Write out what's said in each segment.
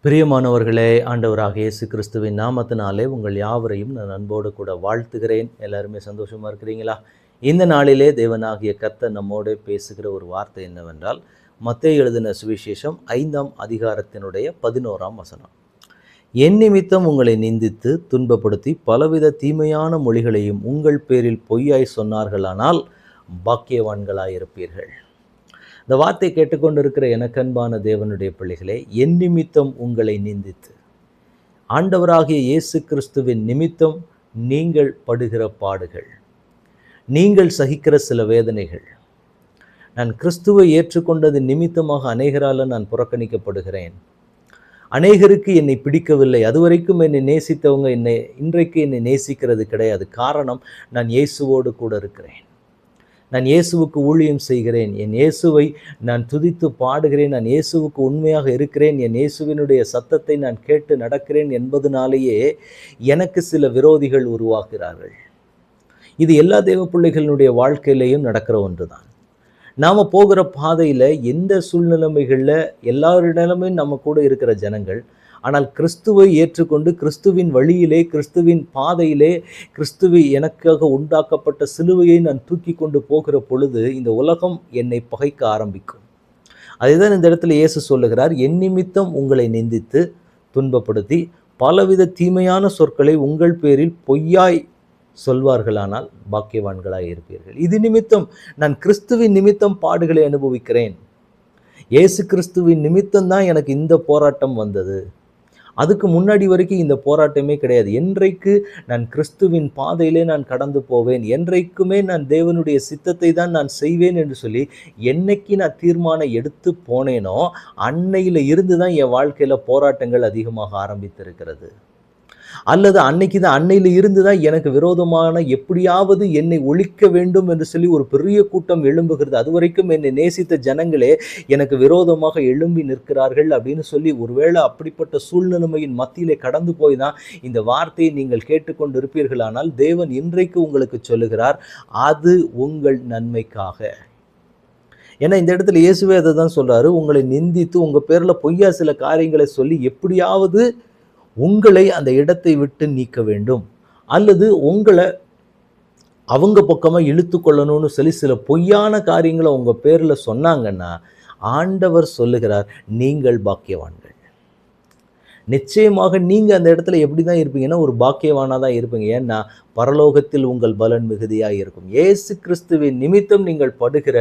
பிரியமானவர்களே, ஆண்டவராக இயேசு கிறிஸ்துவின் நாமத்தினாலே உங்கள் யாவரையும் நான் அன்போடு கூட வாழ்த்துகிறேன். எல்லாருமே சந்தோஷமா இருக்கிறீங்களா? இந்த நாளிலே தேவனாகிய கர்த்தர் நம்மோடு பேசுகிற ஒரு வார்த்தை என்னவென்றால், மத்தேயு எழுதின சுவிசேஷம் 5ஆம் அதிகாரத்தினுடைய 11ஆம் வசனம். என் நிமித்தம் உங்களை நிந்தித்து துன்பப்படுத்தி பலவித தீமையான மொழிகளையும் உங்கள் பேரில் பொய்யாய் சொன்னார்களானால் பாக்கியவான்களாயிருப்பீர்கள். இந்த வார்த்தை கேட்டுக்கொண்டிருக்கிற எனக்கன்பான தேவனுடைய பிள்ளைகளே, என் நிமித்தம் உங்களை நிந்தித்து, ஆண்டவராகிய இயேசு கிறிஸ்துவின் நிமித்தம் நீங்கள் படுகிற பாடுகள், நீங்கள் சகிக்கிற சில வேதனைகள், நான் கிறிஸ்துவை ஏற்றுக்கொண்டது நிமித்தமாக அநேகரால் நான் புறக்கணிக்கப்படுகிறேன், அநேகருக்கு என்னை பிடிக்கவில்லை, அதுவரைக்கும் என்னை நேசித்தவங்க இன்றைக்கு என்னை நேசிக்கிறது கிடையாது. காரணம், நான் இயேசுவோடு கூட இருக்கிறேன், நான் இயேசுவுக்கு ஊழியம் செய்கிறேன், என் இயேசுவை நான் துதித்து பாடுகிறேன், நான் இயேசுவுக்கு உண்மையாக இருக்கிறேன், என் இயேசுவினுடைய சத்தத்தை நான் கேட்டு நடக்கிறேன் என்பதனாலேயே எனக்கு சில விரோதிகள் உருவாகிறார்கள். இது எல்லா தேவ பிள்ளைகளினுடைய வாழ்க்கையிலையும் நடக்கிற ஒன்று தான். நாம் போகிற பாதையில் எந்த சூழ்நிலைமைகளில் எல்லாரிடமே நம்ம கூட இருக்கிற ஜனங்கள், ஆனால் கிறிஸ்துவை ஏற்றுக்கொண்டு கிறிஸ்துவின் வழியிலே, கிறிஸ்துவின் பாதையிலே, கிறிஸ்துவை எனக்காக உண்டாக்கப்பட்ட சிலுவையை நான் தூக்கி கொண்டு போகிற பொழுது இந்த உலகம் என்னை பகைக்க ஆரம்பிக்கும். அதுதான் இந்த இடத்துல இயேசு சொல்லுகிறார், என் நிமித்தம் உங்களை நிந்தித்து துன்பப்படுத்தி பலவித தீமையான சொற்களை உங்கள் பேரில் பொய்யாய் சொல்வார்களானால் பாக்கியவான்களாய் இருப்பீர்கள். இது நிமித்தம் நான் கிறிஸ்துவின் நிமித்தம் பாடுகளை அனுபவிக்கிறேன். இயேசு கிறிஸ்துவின் நிமித்தம் தான் எனக்கு இந்த போராட்டம் வந்தது. அதுக்கு முன்னாடி வரைக்கும் இந்த போராட்டமே கிடையாது. என்றைக்கு நான் கிறிஸ்துவின் பாதையிலே நான் கடந்து போவேன், என்றைக்குமே நான் தேவனுடைய சித்தத்தை தான் நான் செய்வேன் என்று சொல்லி என்னைக்கு நான் தீர்மானம் எடுத்து போனேனோ அன்னையில இருந்து தான் என் வாழ்க்கையில் போராட்டங்கள் அதிகமாக ஆரம்பித்திருக்கிறது. அல்லது அன்னையில இருந்து தான் எனக்கு விரோதமான எப்படியாவது என்னை ஒழிக்க வேண்டும் என்று சொல்லி ஒரு பெரிய கூட்டம் எழும்புகிறது. அதுவரைக்கும் என்னை நேசித்த ஜனங்களே எனக்கு விரோதமாக எழும்பி நிற்கிறார்கள் அப்படின்னு சொல்லி ஒருவேளை அப்படிப்பட்ட சூழ்நிலைமையின் மத்தியிலே கடந்து போய் தான் இந்த வார்த்தையை நீங்கள் கேட்டுக்கொண்டு இருப்பீர்களானால் தேவன் இன்றைக்கு உங்களுக்கு சொல்லுகிறார், அது உங்கள் நன்மைக்காக. ஏன்னா இந்த இடத்துல இயேசுவே அதை தான் சொல்றாரு, உங்களை நிந்தித்து உங்கள் பேரில் பொய்யா சில காரியங்களை சொல்லி எப்படியாவது உங்களை அந்த இடத்தை விட்டு நீக்க வேண்டும், அல்லது உங்களை அவங்க பக்கமாக இழுத்து கொள்ளணும்னு சொல்லி சில பொய்யான காரியங்களை உங்கள் பேரில் சொன்னாங்கன்னா ஆண்டவர் சொல்லுகிறார், நீங்கள் பாக்கியவான்கள். நிச்சயமாக நீங்கள் அந்த இடத்துல எப்படி தான் இருப்பீங்கன்னா ஒரு பாக்கியவானாக தான் இருப்பீங்க. ஏன்னா பரலோகத்தில் உங்கள் பலன் மிகுதியாக இருக்கும். இயேசு கிறிஸ்துவின் நிமித்தம் நீங்கள் படுகிற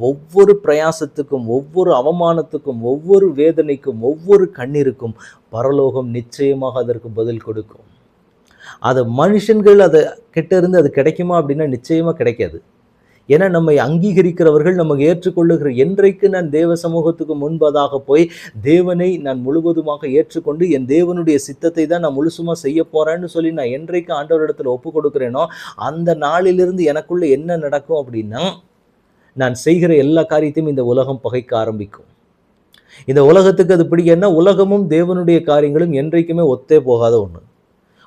ஒவ்வொரு பிரயாசத்துக்கும், ஒவ்வொரு அவமானத்துக்கும், ஒவ்வொரு வேதனைக்கும், ஒவ்வொரு கண்ணீருக்கும் பரலோகம் நிச்சயமாக அதற்கு பதில் கொடுக்கும். அதை மனுஷன்கள் அதை கிட்ட இருந்து அது கிடைக்குமா அப்படின்னா நிச்சயமாக கிடைக்காது. ஏன்னா நம்மை அங்கீகரிக்கிறவர்கள், நமக்கு ஏற்றுக்கொள்ளுகிற, என்றைக்கு நான் தேவ சமூகத்துக்கு முன்பதாக போய் தேவனை நான் முழுவதுமாக ஏற்றுக்கொண்டு என் தேவனுடைய சித்தத்தை தான் நான் முழுசுமாக செய்ய போகிறேன்னு சொல்லி நான் என்றைக்கு ஆண்டவரிடத்தில் ஒப்பு கொடுக்குறேனோ அந்த நாளிலிருந்து எனக்குள்ளே என்ன நடக்கும் அப்படின்னா, நான் செய்கிற எல்லா காரியத்தையும் இந்த உலகம் பகைக்க ஆரம்பிக்கும். இந்த உலகத்துக்கு அது பிடிக்கன்னா உலகமும் தேவனுடைய காரியங்களும் என்றைக்குமே ஒத்தே போகாத ஒன்று.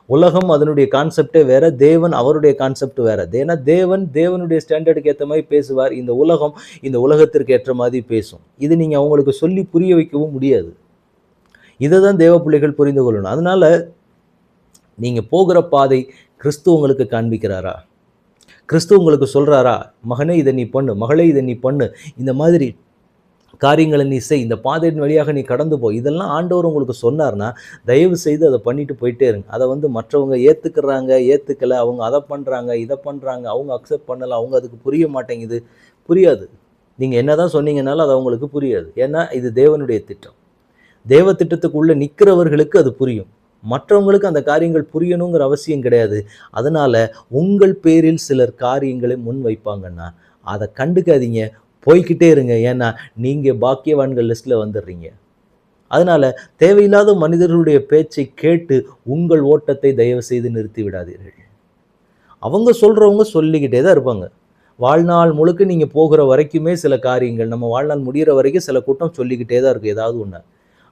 உலகம் அதனுடைய கான்செப்டே வேற, தேவன் அவருடைய கான்செப்ட் வேற. ஏன்னா தேவனுடைய ஸ்டாண்டர்டுக்கு ஏற்ற மாதிரி பேசுவார், இந்த உலகம் இந்த உலகத்திற்கு ஏற்ற மாதிரி பேசும். இது நீங்கள் அவங்களுக்கு சொல்லி புரிய வைக்கவும் முடியாது. இதை தான் தேவ பிள்ளைகள் புரிந்து கொள்ளணும். அதனால நீங்கள் போகிற பாதை கிறிஸ்து உங்களுக்கு காண்பிக்கிறாரா? கிறிஸ்து உங்களுக்கு சொல்கிறாரா, மகனே இதை நீ பண்ணு, மகளே இதை நீ பண்ணு, இந்த மாதிரி காரியங்களை நீ செய், இந்த பாதையின் வழியாக நீ கடந்து போ, இதெல்லாம் ஆண்டவர் உங்களுக்கு சொன்னார்னா தயவு செய்து அதை பண்ணிட்டு போயிட்டே இருங்க. அதை மற்றவங்க ஏற்றுக்கிறாங்க, ஏற்றுக்கலை, அவங்க அதை பண்ணுறாங்க, இதை பண்ணுறாங்க, அவங்க அக்செப்ட் பண்ணலை, அவங்க அதுக்கு புரிய மாட்டேங்குது, புரியாது. நீங்கள் என்ன தான் சொன்னீங்கன்னாலும் அது அவங்களுக்கு புரியாது. ஏன்னா இது தேவனுடைய திட்டம். தேவ திட்டத்துக்குள்ளே நிற்கிறவர்களுக்கு அது புரியும், மற்றவங்களுக்கு அந்த காரியங்கள் புரியணுங்கிற அவசியம் கிடையாது. அதனால் உங்கள் பேரில் சிலர் காரியங்களை முன் வைப்பாங்கன்னா அதை கண்டுக்காதீங்க, போய்கிட்டே இருங்க. ஏன்னா நீங்கள் பாக்கியவான்கள் லிஸ்ட்டில் வந்துடுறீங்க. அதனால் தேவையில்லாத மனிதர்களுடைய பேச்சை கேட்டு உங்கள் ஓட்டத்தை தயவு செய்து நிறுத்தி விடாதீர்கள். அவங்க சொல்கிறவங்க சொல்லிக்கிட்டே தான் இருப்பாங்க. வாழ்நாள் முழுக்க நீங்கள் போகிற வரைக்குமே சில காரியங்கள், நம்ம வாழ்நாள் முடிகிற வரைக்கும் சில கூட்டம் சொல்லிக்கிட்டே தான் இருக்கும் ஏதாவது ஒன்று.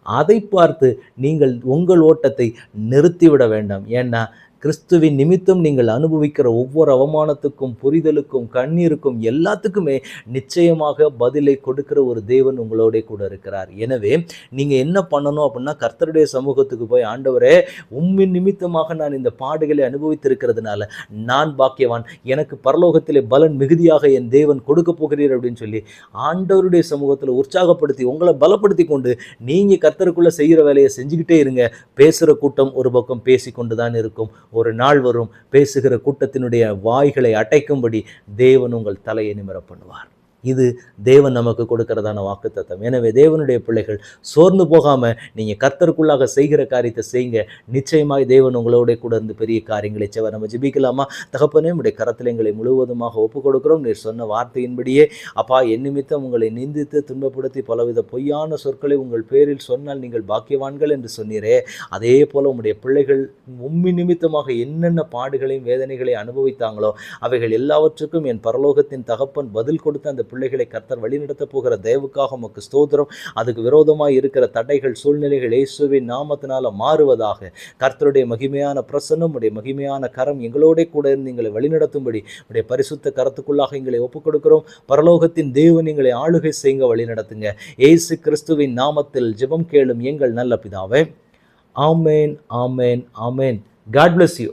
அதை பார்த்து நீங்கள் உங்கள் ஓட்டத்தை நிறுத்திவிட வேண்டாம். ஏன்னா கிறிஸ்துவின் நிமித்தம் நீங்கள் அனுபவிக்கிற ஒவ்வொரு அவமானத்துக்கும், புரிதலுக்கும், கண்ணீருக்கும் எல்லாத்துக்குமே நிச்சயமாக பதிலை கொடுக்கிற ஒரு தேவன் உங்களோட கூட இருக்கிறார். எனவே நீங்க என்ன பண்ணணும் அப்படின்னா, கர்த்தருடைய சமூகத்துக்கு போய், ஆண்டவரே உம்மின் நிமித்தமாக நான் இந்த பாடுகளை அனுபவித்திருக்கிறதுனால நான் பாக்கியவான், எனக்கு பரலோகத்திலே பலன் மிகுதியாக என் தேவன் கொடுக்க போகிறீர் அப்படின்னு சொல்லி ஆண்டவருடைய சமூகத்தில் உற்சாகப்படுத்தி உங்களை பலப்படுத்தி கொண்டு நீங்க கர்த்தருக்குள்ள செய்கிற வேலையை செஞ்சுக்கிட்டே இருங்க. பேசுகிற கூட்டம் ஒரு பக்கம் பேசிக்கொண்டு தான் இருக்கும். ஒரு நாள் வரும், பேசுகிற கூட்டத்தினுடைய வாய்களை அடைக்கும்படி தேவன் உங்கள் தலையை நிமிர பண்ணுவார். இது தேவன் நமக்கு கொடுக்கிறதான வாக்குத்தத்தம். எனவே தேவனுடைய பிள்ளைகள் சோர்ந்து போகாம நீங்க கர்த்தருக்குள்ளாக செய்கிற காரியத்தை செய்யுங்க. நிச்சயமாய் தேவன் உங்களோட கூட இருந்து பெரிய காரியங்களை செய்வார். நம்ம ஜெபிக்கலாமா? தகப்பனே, உம்முடைய கரத்தில் எங்களை முழுவதுமாக ஒப்புக் கொடுக்கிறோம். நீர் சொன்ன வார்த்தையின்படியே அப்பா, என் நிமித்தம் உங்களை நிந்தித்து துன்பப்படுத்தி பலவித பொய்யான சொற்களை உங்கள் பேரில் சொன்னால் நீங்கள் பாக்கியவான்கள் என்று சொன்னீரே, அதே போல உம்முடைய பிள்ளைகள் உம்மி நிமித்தமாக என்னென்ன பாடுகளையும் வேதனைகளை அனுபவித்தாங்களோ அவைகள் எல்லாவற்றுக்கும் என் பரலோகத்தின் தகப்பன் பதில் கொடுத்து அந்த பிள்ளைகளை கர்த்தர் வழிநடத்த போகிற தயவுக்காக உமக்கு ஸ்தோத்திரம். அதுக்கு விரோதமாய் இருக்கிற தடைகள், சூழ்நிலைகள் இயேசுவின் நாமத்தினால மாறுவதாக. கர்த்தருடைய மகிமையான பிரசன்னம், உடைய மகிமையான கரம் எங்களோட கூட இருந்து எங்களை வழிநடத்தும்படி உடைய பரிசுத்த கரத்துக்குள்ளாக எங்களை ஒப்புக் கொடுக்கிறோம். பரலோகத்தின் தேவன் எங்களை ஆளுகை செய்ய வழிநடத்துங்க. இயேசு கிறிஸ்துவின் நாமத்தில் ஜெபம் கேளும் எங்கள் நல்ல பிதாவே. ஆமேன், ஆமேன், ஆமேன். God bless you.